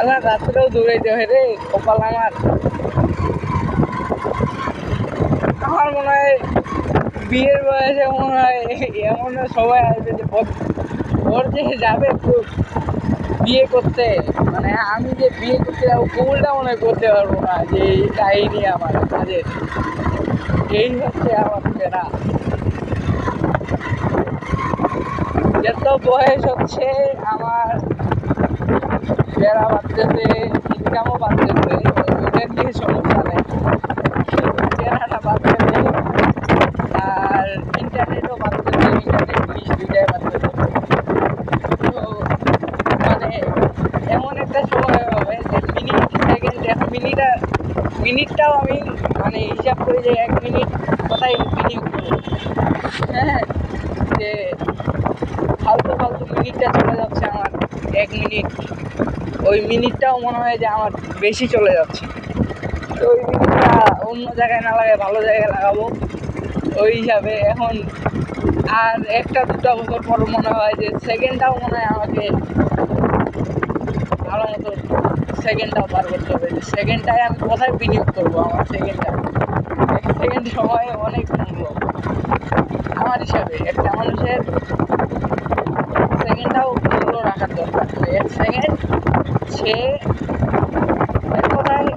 সারা রাত্রেও দৌড়াইতে হয় রে কপাল আমার। আমার মনে হয় বিয়ের বয়সে মনে হয় এমন সবাই আসবে যে ওর যে যাবে বিয়ে করতে, মানে আমি যে বিয়ে করতে যাবো কবুলটা মনে হয় করতে পারবো না, যে এই কাহিনী আমার কাজের। এই হচ্ছে আমার প্যারা। যত বয়স হচ্ছে আমার প্যারা বাড়তেছে, ইনকামও বাড়তেছে, ওইটা নিয়ে সমস্যা নেই, প্যারাটা বাড়তেছে। আর ইন্টারনেটও বাড়তেছে, ইন্টারনেট জিনিস দুইটাই বাড়তেছে। তো মানে এমন একটা সময় হবে যে মিনিট সেকেন্ড, এখন মিনিটটাও আমি মানে হিসাব করি যে 1 মিনিট কোথায় বিনিয়োগ করবো। হ্যাঁ, যে ফালতু ফালতু মিনিটটা চলে যাচ্ছে আমার 1 মিনিট, ওই মিনিটটাও মনে হয় যে আমার বেশি চলে যাচ্ছে। তো ওই মিনিটটা অন্য জায়গায় না লাগায় ভালো জায়গায় লাগাবো ওই হিসাবে। এখন আর 1-2 বছর পর মনে হয় যে সেকেন্ডটাও মনে হয় আমাকে ভালো মতো সেকেন্ডটাও পার করতে হবে, যে সেকেন্ডটায় আমি কোথায় বিনিয়োগ করবো আমার সেকেন্ডটা। 1 সেকেন্ড সময় অনেক মূল্য আমার হিসাবে। একটা মানুষের সেকেন্ডটাও মূল্য রাখার দরকার। 1 সেকেন্ড সে এক কথায়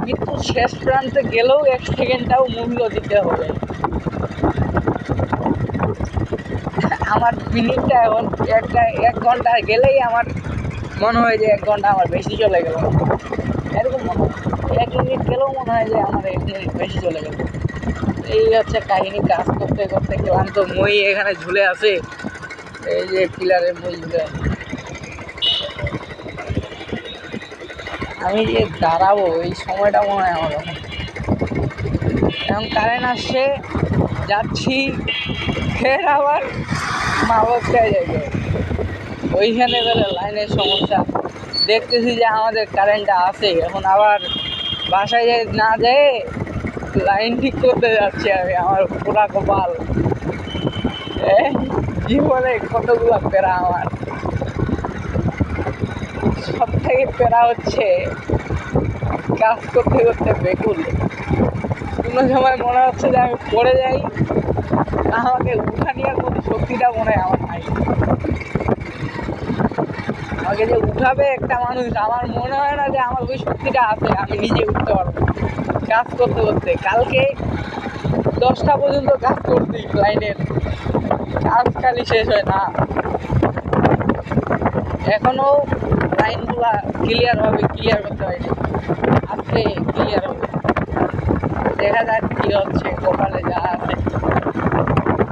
মৃত্যুর শেষ প্রান্তে গেলেও 1 সেকেন্ডটাও মূল্য দিতে হবে। আমার মিনিটটা এখন 1 ঘন্টা গেলেই আমার মনে হয় যে 1 ঘন্টা আমার বেশি চলে গেল, এরকম মনে হয়। 1 মিনিট গেলেও মনে হয় যে আমার 1 মিনিট বেশি চলে গেল। এই হচ্ছে কাহিনী। কাজ করতে করতে ক্লান্ত, মই এখানে ঝুলে আছে, এই যে পিলারে মই ঝুলে আছে। আমি যে দাঁড়াবো এই সময়টা মনে হয় আমার এখন কারেন্ট আসছে, যাচ্ছি, ফের আবার মা বাচ্চায় যাইতে ওইখানে গেলে লাইনের সমস্যা। দেখতেছি যে আমাদের কারেন্টটা আছে, এখন আবার বাসায় না যেয়ে লাইন ঠিক করতে যাচ্ছি আমি। আমার পুরা কপাল, জীবনে কতগুলো প্যারা আমার। সব থেকে প্যারা হচ্ছে কাজ করতে করতে বেকুল। কোনো সময় মনে হচ্ছে যে আমি পড়ে যাই, আমাকে উঠানিয়ার মতো শক্তিটা মনে হয় আমার নাই। আমাকে যে উঠাবে একটা মানুষ, আমার মনে হয় না যে আমার ওই শক্তিটা আছে আমি নিজে উঠতে পারবো কাজ করতে করতে। কালকে 10টা পর্যন্ত কাজ করছি লাইনের, কাজ খালি শেষ হয় না। এখনো লাইনগুলা ক্লিয়ার করতে হয়নি, আজকে ক্লিয়ার হবে। দেখা যাক কি হচ্ছে, কপালে যা আছে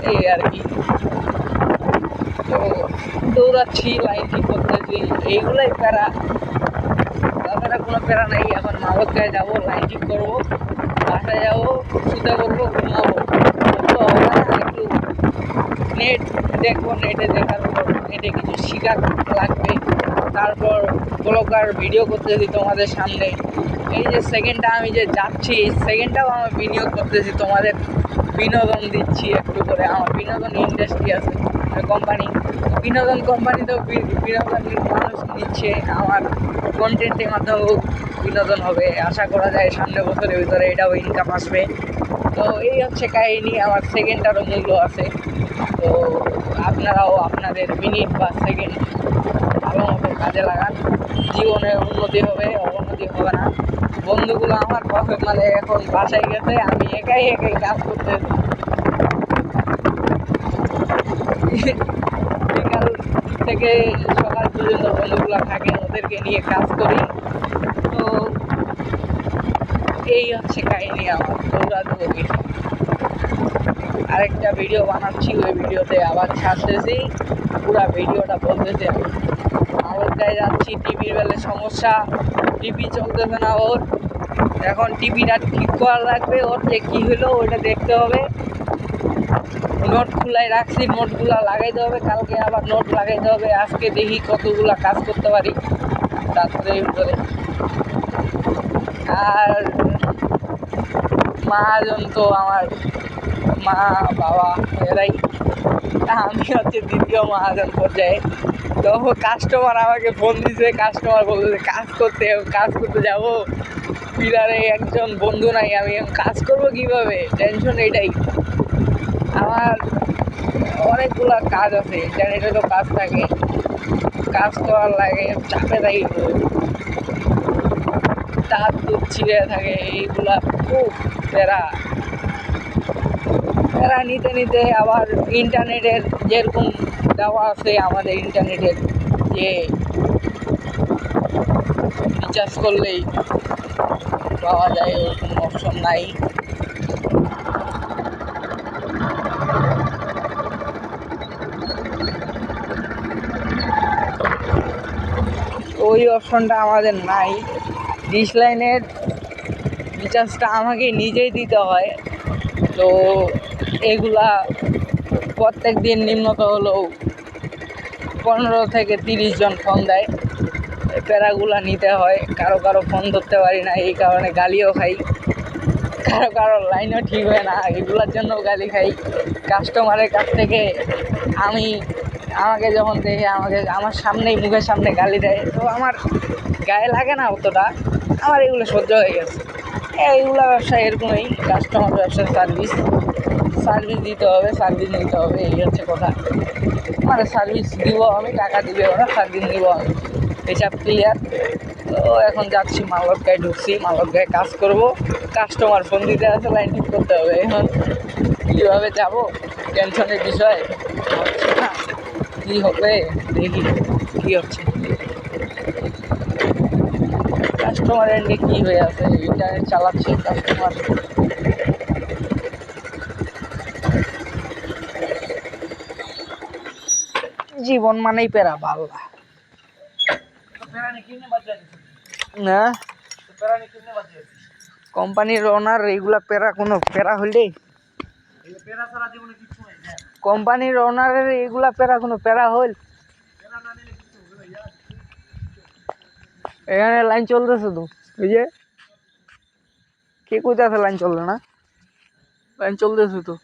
এই আর কি। তো দৌড়াচ্ছি, লাইন ঠিক করতেছি, এইগুলাই প্যারা, তাছাড়া কোনো প্যারা নেই। এখন মালকায় যাবো, লাইন ঠিক করবো, বাসায় যাবো, শুতে করবো, ঘুমাবো। তো হবে না, একটু নেট দেখবো, নেটে কিছু শেখার লাগবে। তারপর ব্লগার ভিডিও করতেছি তোমাদের সামনে। এই যে সেকেন্ডটা আমি যে যাচ্ছি, এই সেকেন্ডটাও আমি বিনিয়োগ করতেছি, তোমাদের বিনোদন দিচ্ছি একটু করে। আমার বিনোদন ইন্ডাস্ট্রি আছে, কোম্পানি, বিনোদন কোম্পানিতেও বিনোদন মানুষ নিচ্ছে। আমার কন্টেন্টের মাধ্যমেও বিনোদন হবে, আশা করা যায় সামনের বছরের ভিতরে এটাও ইনকাম আসবে। তো এই হচ্ছে কাহিনী, আমার সেকেন্ডটারও মূল্য আছে। তো আপনারাও আপনাদের মিনিট বা সেকেন্ড ভালো মতো কাজে লাগান, জীবনের উন্নতি হবে, অবনতি হবে না। বন্ধুগুলো আমার মানে এখন বাসায় গেছে, আমি একাই কাজ করতে বিকাল থেকে সকাল পর্যন্ত বন্ধুগুলো থাকে, ওদেরকে নিয়ে কাজ করি। তো এই হচ্ছে কাহিনী আমার, দৌড়াদৌড়ি বেশি। আরেকটা ভিডিও বানাচ্ছি, ওই ভিডিওতে আবার ছাড়তেছি, পুরা ভিডিওটা বলতেছি আমি। আলোকায় যাচ্ছি, টিভির বেলে সমস্যা, টিভি চলতেছে না ওর। এখন টিভিটা ঠিক করা লাগবে, ওর যে কী হলো ওইটা দেখতে হবে। নোট খুলাই রাখছি, নোটগুলা লাগাইতে হবে, কালকে আবার নোট লাগাইতে হবে। আজকে দেখি কতগুলা কাজ করতে পারি রাত্রের ভিতরে। আর মহাজন তো আমার মা বাবা এরাই আমি হচ্ছে দ্বিতীয় মহাজন পর্যায়ে। তো কাস্টমার আমাকে ফোন দিছে, কাস্টমার বলছে কাজ করতে যাবো, পিলারে একজন বন্ধু নাই, আমি কাজ করবো কিভাবে, টেনশন এটাই। আমার অনেকগুলা কাজ আছে, ইন্টারনেটেরও কাজ থাকে, কাজ করার লাগে, চাপে থাকি, তার দুধ ছিঁড়ে থাকে, এইগুলা খুব প্যারা প্যারা নিতে নিতে আবার ইন্টারনেটের যেরকম দেওয়া আছে আমাদের ইন্টারনেটের যে রিচার্জ করলেই পাওয়া যায়, ওরকম অপশন নাই। ওই অপশনটা আমাদের নাই। ডিশ লাইনের রিচার্জটা আমাকে নিজেই দিতে হয়। তো এগুলা প্রত্যেক দিন নিম্নত হলেও 15 থেকে 30 জন ফোন দেয়, প্যারাগুলা নিতে হয়। কারো ফোন ধরতে পারি না, এই কারণে গালিও খাই। কারো লাইনও ঠিক হয় না, এগুলোর জন্য গালি খাই কাস্টমারের কাছ থেকে। আমাকে যখন দেখে আমার সামনেই, মুখের সামনে গালি দেয়, তো আমার গায়ে লাগে না অতটা, আমার এগুলো সহ্য হয়ে গেছে। এইগুলো ব্যবসা এরকমই, কাস্টমার ব্যবসার সার্ভিস দিতে হবে, সার্ভিস নিতে হবে, এই হচ্ছে কথা। মানে সার্ভিস দিব আমি, টাকা দিবে ওরা, সার্ভিস নিব আমি, হিসাব ক্লিয়ার। তো এখন যাচ্ছি মালদগায়, ঢুকছি, মালদগায় কাজ করব। কাস্টমার ফোন দিতে আছে, লাইন ঠিক করতে হবে। এখন কীভাবে যাবো, টেনশনের বিষয়, হচ্ছে না কী হবে, দেখি কী হচ্ছে। কাস্টমার এন্ডে কী হয়ে আছে, ইন্টারনেট চালাচ্ছে কাস্টমার। জীবন মানেই প্যারা, বাল্লা না। কোম্পানির ওনার এইগুলা প্যারা, কোনো প্যারা হইলে কোম্পানির ওনারের এইগুলা প্যারা কোনো প্যারা হইল। এখানে লাইন চলতেছে তো, ওই যে কে কোথায় লাইন চলবে না, লাইন চলতেছে তো।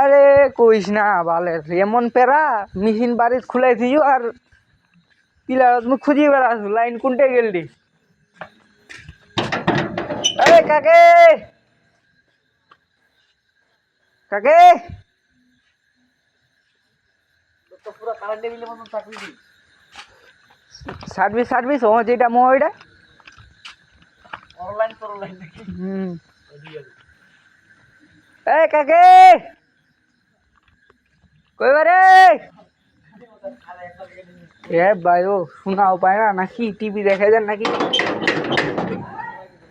আরে কইস না বালের, এমন প্যারা, মেশিন বাড়ি খুলাই দিও আর পিলার মুখ খুঁজিয়ে বেড়াস, লাইন কোনটে গেলি। আরে কাকে কাকে সার্ভিস ও যেটা মোটা এই কাকে কইবারে এ ভাই, ও শোনাও পায় না নাকি, টিভি দেখে যান নাকি?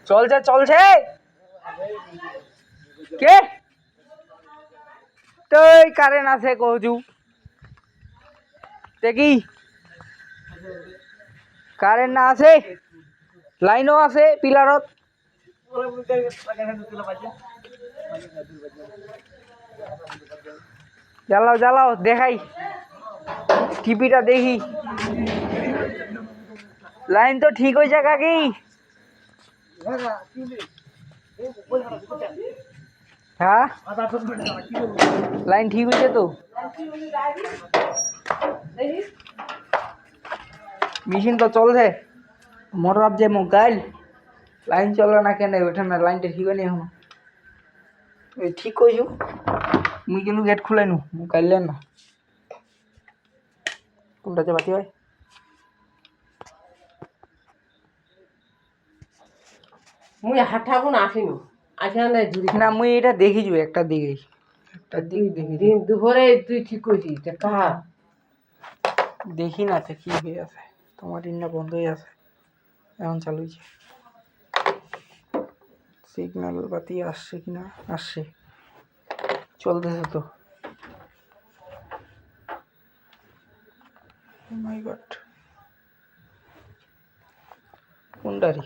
চলছে কে তুই কারেন্ট আছে কহজু দেখি, কারেন্ট না আছে, লাইনও আছে পিলারত। জ্বালাও দেখাই, টিভিটা দেখি, লাইন তো ঠিক হয়েছে কাকি। হ্যাঁ লাইন ঠিক হয়েছে তো, মেশিন তো চলছে, মোটর যে মোবাইল লাইন চলে না কেন, ওইটা না লাইনটা ঠিক হয়নি এখনো। ঠিক কইছু, মুই কিন্তু গেট খুলাই নু, কাইলে না কোনটাতে বাতি হয়। মুই হাঁটা কোন আসিনু আসা নাই জুড়ি না মুই এটা দেখিছু, একটা দিক দেখি দিন দুপুরে তুই ঠিক করছিস কাহা দেখি না তো কি হয়ে আছে, তোমার ইন্না বন্ধ হয়ে আছে, এখন চালু হয়েছে। সিগন্যাল বাতি আসছে কিনা, আসছে, চলতেছে তো। মাই গড, কোনটারি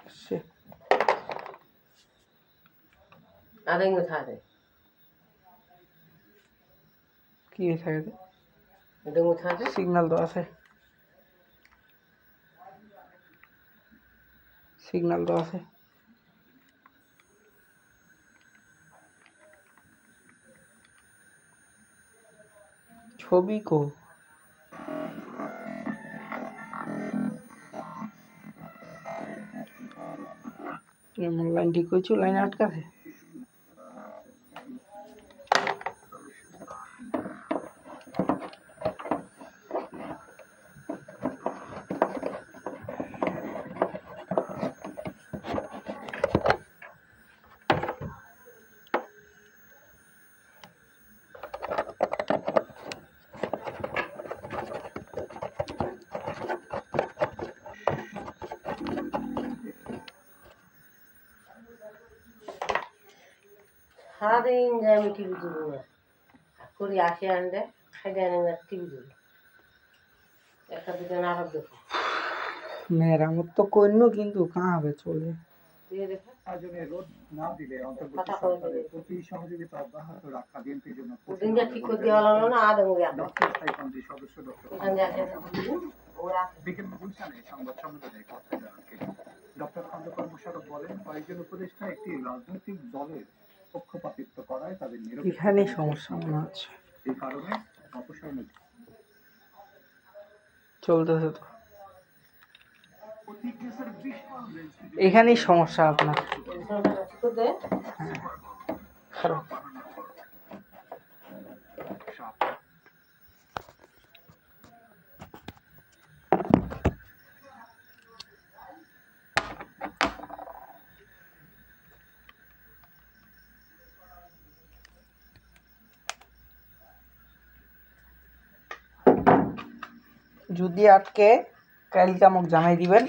আসছে, আরেঙ্গ থাকে কি হয়ে থাকে, ডেঙ্গু থাকে সিগন্যাল তো আছে, সিগন্যাল তো আছে। ছবি কো লাইন ঠিক হয়েছিল, লাইনে আটকাছে। সারাদিন যায় আমি টিভি দেবো না করি আসে আনলে খাইলে আনে টিভি দেবো একটা দুটো নাটক দেখো মেরামত তো করলো কিন্তু কাঁ হবে চলে। দিয়ে দেখো রোদ না দিলে কথা কয়ে দিলে প্রতি সহযোগিতা অব্যাহত রাখা বিএনপির জন্য দিনটা ঠিক করে দেওয়া হলো না আদম স্থায়ী কমিটির সদস্য ডক্টর এখান দিয়ে আসে ওরা বিকেল গুলশানে সংবাদ সম্মেলনে কথা জানান ডক্টর খন্দকার মোশাররফ বলেন, কয়েকজন উপদেষ্টা একটি রাজনৈতিক দলের পক্ষপাতিত্ব করায় তাদের এখানে সমস্যা মনে হচ্ছে, এই কারণে অপসারণ চলতেছে তো এখানেই সমস্যা আপনার। হ্যাঁ খারাপ। যদি আটকে কালকে আমাকে জানাই দিবেন,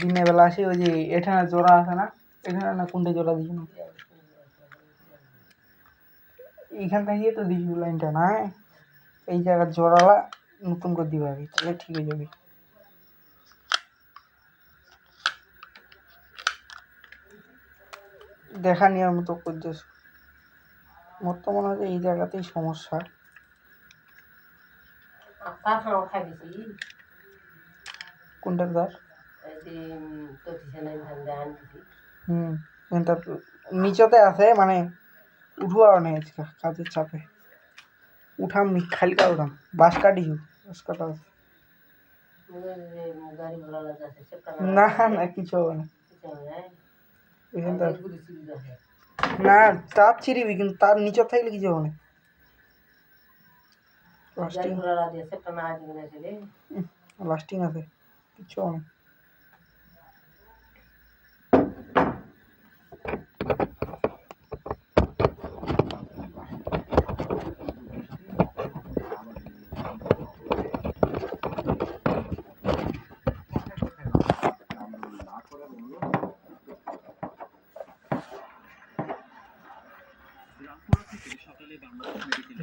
দিনের বেলা আসি। ওই যে এখানে জোড়া আছে না, এখানে না কোনটা জোড়া দিস না, এইখান থেকে তো দিস লাইনটা না, এই জায়গার জোড়ালা নতুন করে দিবে আগে, তাহলে ঠিক হয়ে যাবে। দেখা নেওয়ার মতো করছিস, মোর তো মনে হয় এই জায়গাতেই সমস্যা। কোনটার গাছ? তার নিচতে আছে, মানে উঠুয়া নেই আজকে কাজের চাপে, উঠাম নি খালি কা উঠাম, বাস কাটিছু, বাস কাটা আছে। না না কিছু হবে না, না তার ছিড়িবি কিন্তু তার নিচে থাকলে কিছু হবে না। লাস্টিং আছে, কিছু হবে না।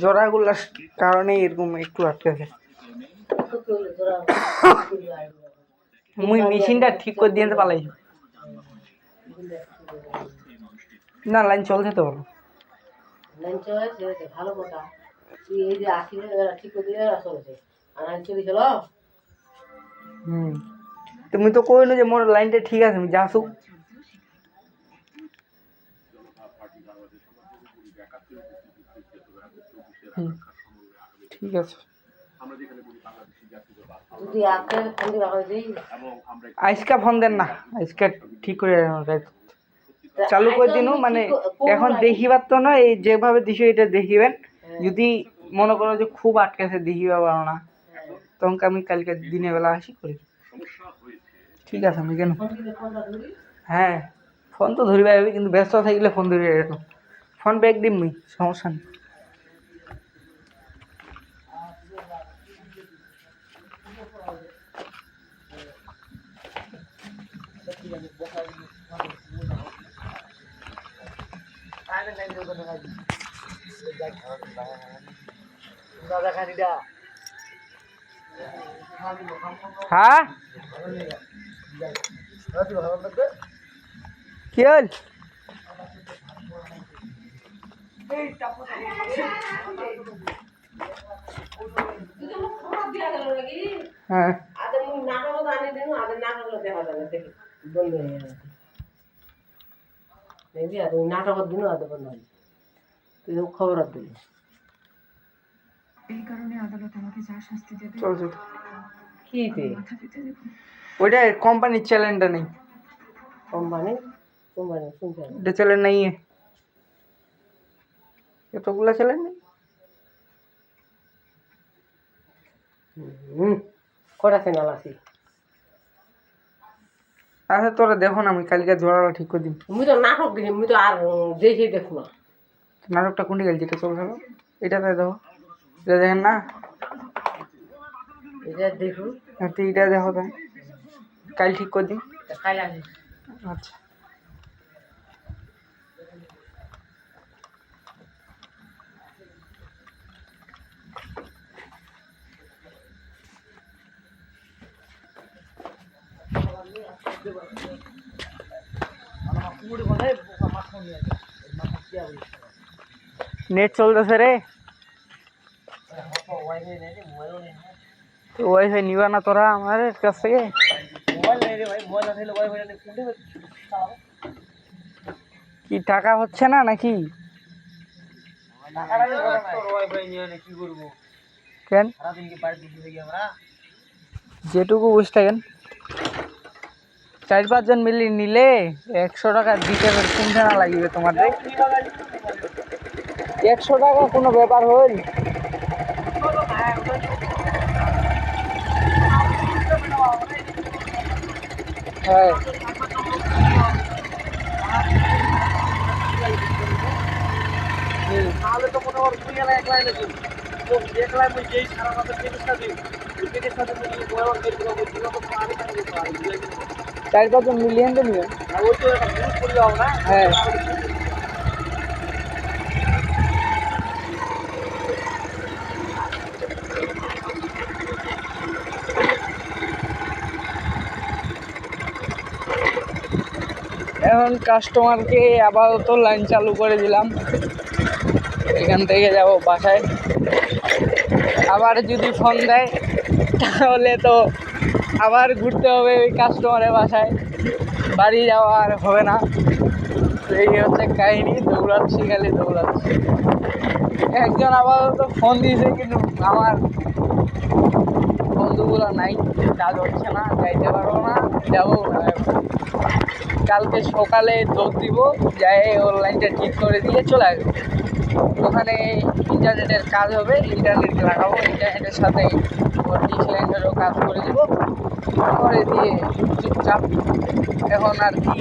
জোড়াগুলার কারণে এরকম একটু আটকেছে। মুই মেশিনটা ঠিক করে দিয়ে পালাই না, লাইন চলছে তো ভালো, লাইন চলে ভালো কথা। তুই এই যে আসিলে ঠিক করে দিয়ে চলছে আর লাইন চলে গেল। তুমি তো কইলো যে মোর লাইনটা ঠিক আছে, আমি যাসু। ঠিক আছে, যদি আজকে ফোন দিবা কই আজকে ফোন দেন না, আজকে ঠিক করে চালু করে দিনু, মানে এখন দেখিবার তো না, এই যেভাবে দিছো এটা দেখিবেন। যদি মনে করো যে খুব আটকেছে দেখিবা পারো না, তখন আমি কালকে দিনের বেলা আসি করি। ঠিক আছে আমি কেন, হ্যাঁ ফোন তো ধরিবা যাবে, কিন্তু ব্যস্ত থাকলে ফোন ধরে ফোন ব্যাক দিম মুই, সমস্যা নেই। হ্যাঁ কি হল? তুই তো খারাপ দিয়া গেল নাকি হ্যাঁ আদের মুই নাটকও জানি দিন আদের নাটকগুলো দেখা যায় না দেখি বন্ধ হয়ে গেল দেখবি আর ওই নাটকের দিনও আদে বন্ধ হয় তুই তো খবর দিলি এই কারণে আদালত আমাকে যা শাস্তি দেবে চল চল কি তে মাথা পেতে দেবো ওইটা কোম্পানির চ্যানেলটা নেই কোম্পানি কোম্পানি শুনছে এটা চ্যানেল নেই এতগুলা চ্যানেল নেই কটা চ্যানেল আছে আচ্ছা তোরা দেখো না আমি কালকে জোড়াটা ঠিক করে দিন মুই তো নাটক দেখি মুই তো আর দেখি দেখো না নাটকটা কোনটি গেল যেটা চলছে না এটাতে দেখো এটা দেখেন না এটা দেখো হ্যাঁ তো এটা দেখো তাই কাল ঠিক করে দিন কাল আসি আচ্ছা নেট চলতেছে রে ওয়াইফাই নিবা না তোরা আমার কাছ থেকে কি টাকা হচ্ছে না নাকি কেন যেটুকু বুঝ থাকেন 4-5 জন মিলে নিলে 100 টাকা দিতে কোনটা না লাগবে তোমাদের 100 টাকা কোনো ব্যাপার হল হ্যাঁ তাহলে তো মনে হয় তুই একলাই নাকি তো একলাই মুই যেই সারা মাসের চিকিৎসা দিই ওই চিকিৎসাতে মুই বয়স বের করে ওই দিন তো আমি থাকি 4-5 জন মিলিয়ন তো নিবেন আর ওই তো একটা গ্রুপ করে দাও না হ্যাঁ এখন কাস্টমারকে আপাতত লাইন চালু করে দিলাম এখান থেকে যাব বাসায় আবার যদি ফোন দেয় তাহলে তো আবার ঘুরতে হবে ওই কাস্টমারের বাসায় বাড়ি যাওয়া আর হবে না এই হচ্ছে কাহিনী দৌড়াচ্ছি খালি দৌড়াচ্ছি একজন আপাতত ফোন দিয়েছে কিন্তু আমার বন্ধুগুলো নাই কাজ হচ্ছে না যাইতে পারবো না যাবো না কালকে সকালে যোগ দিব যাই অনলাইনটা ঠিক করে দিয়ে চলে আসবো ওখানে ইন্টারনেটের কাজ হবে ইন্টারনেট লাগাবো ইন্টারনেটের সাথে সিলিন্ডারও কাজ করে দিব করে দিয়ে চুপচাপ এখন আর কি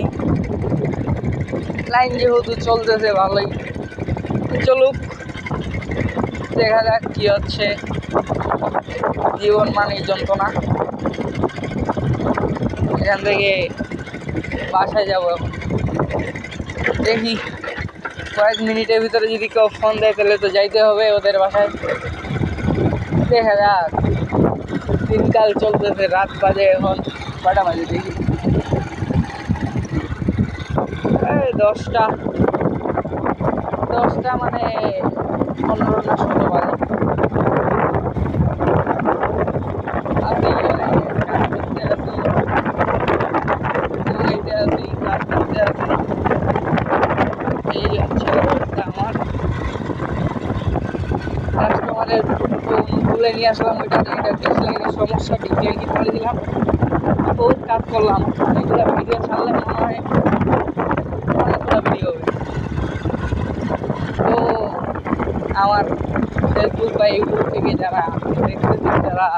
লাইন যেহেতু চলতেছে ভালোই চলুক দেখা যাক কী হচ্ছে জীবন মানেই যন্ত্রণা এখান থেকে বাসায় যাবো এখন দেখি কয়েক মিনিটের ভিতরে যদি কেউ ফোন দেয় তাহলে তো যাইতে হবে ওদের বাসায় দেখা যাক দিনকাল চলতেছে রাত বাজে এখন কটা বাজে দেখি এই 10টা মানে 15 না 16 বাজে আপনি কাজ করতে আসি কাজ করতে আসি এই হচ্ছে অবস্থা আমার কাস্টমারের তুলে নিয়ে আসলাম ওইটা গ্যাস লাইনের সমস্যা ডিটেলটি করে দিলাম বহুত কাজ করলাম এগুলো ভিডিও ছাড়লে মনে হয় অনেকগুলো ভিডিও হবে তো আমার ফেসবুক বা ইউটিউব থেকে যারা দেখতেছেন যারা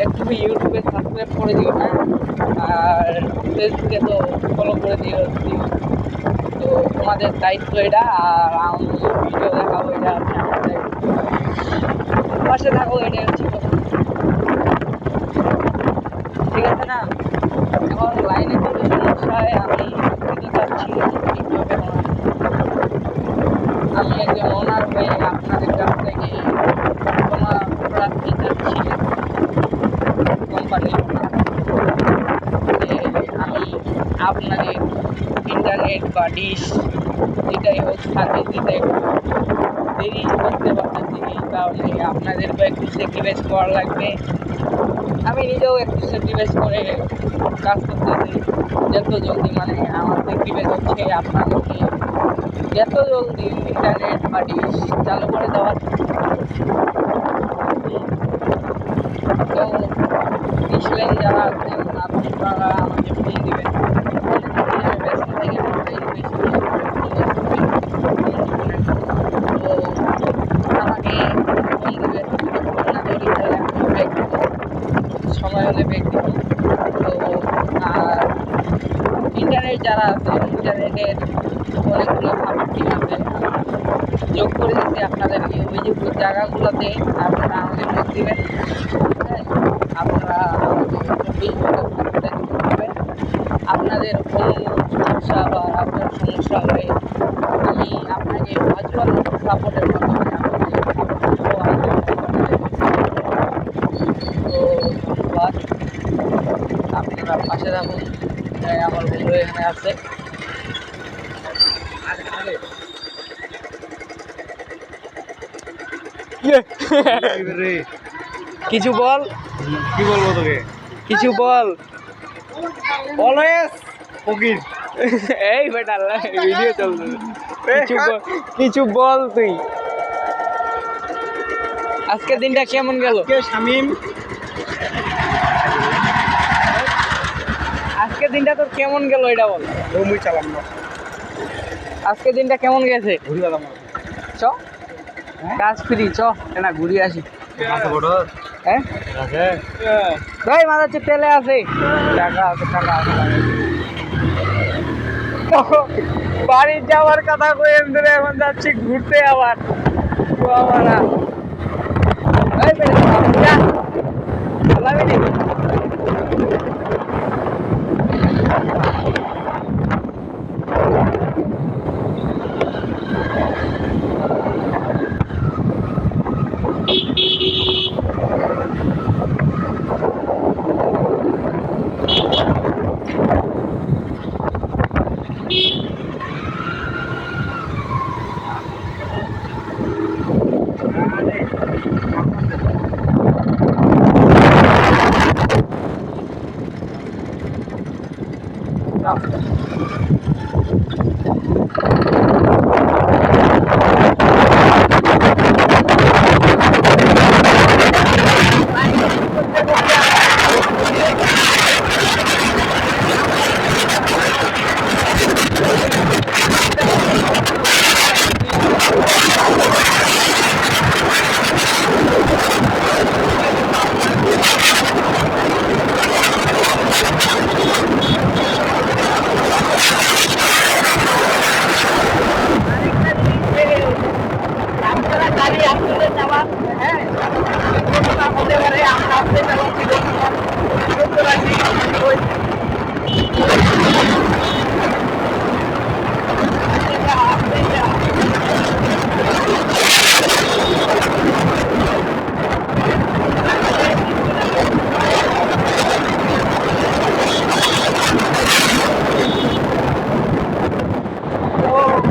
একটু ইউটিউবে সাবস্ক্রাইব করে দিও না আর ফেসবুকে তো ফলো করে দিও তো তোমাদের দায়িত্ব এটা আর আমি ভিডিও দেখাবো এটা হচ্ছে আমার দায়িত্ব পাশে থাকো এটাই হচ্ছে কথা ঠিক আছে না এখন লাইনে যদি সমস্যা হয় আমি দিতে চাচ্ছি ঠিকভাবে আমি একজন ওনার হয়ে আপনাদের কাছ থেকে ক্ষমা প্রার্থী চাচ্ছি কোম্পানির ওনার যে আমি আপনাদের ইন্টারনেট বা ডিশ যেটাই হোক সার্ভিস দিতে দেরি করতে পারতেছি তাহলে আপনাদেরকেও একটু স্যাক্রিফাইস করা লাগবে। আমি নিজেও একটু স্যাক্রিফাইস করে কাজ করতেছি। যত জলদি মানে আমার স্যাক্রিফাইস হচ্ছে আপনাদেরকে যত জলদি ইন্টারনেট বা ডিশ চালু করে দেওয়ার। তো ডিশ লাইন যারা আছেন আপনারা আমাকে ফোন দিবেন। আমি ব্যস্ত থাকি তো আমাকে ফোন দিবেন। না ধরি তাহলে আমি ব্যাগ দিব, সময় হলে ব্যাগ দিব। তো আর ইন্টারনেট যারা আছে ইন্টারনেটের অনেকগুলো সাপোর্টিং আছে, যোগ করে দিচ্ছি আপনাদেরকে। ওই যে জায়গাগুলোতে আপনারা আমাকে যোগ দেবেন। হ্যাঁ, আপনারা আমাকে 24 ঘন্টা সাপোর্ট করবেন। আপনাদের কোনো সমস্যা বা আপনার সমস্যা হলে আমি আপনাকে ভার্চুয়াল সাপোর্টের মাধ্যমে আপনাকে তো ধন্যবাদ, আপনারা পাশে থাকুন। আমার বন্ধু এখানে আছে। কিছু বল, কি বলবো তোকে? কিছু বল। অলওয়েজ ফকির। এই বেটা ভিডিও চলছে, কিছু বল তুই। আজকের দিনটা কেমন গেল? শামিম, আজকের দিনটা তোর কেমন গেল এটা বল। মুই চালাম না, আজকের দিনটা কেমন গেছে? ঘুরি গেলাম চ কাজ ফ্রি, চ না ঘুরি আসি। মাথা বড় হ্যাঁ আছে। ভাই মাথার চেয়ে তেলে আছে, টাকা আছে, টাকা আছে। বাড়ি যাওয়ার কথা কই ধরে এখন যাচ্ছি ঘুরতে আবার। তো আবার এই বেটা যা লাগাবি নি।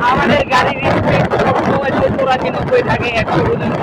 আমাদের গাড়ির স্পিড সবসময় 70-80 থাকে 100 পর্যন্ত।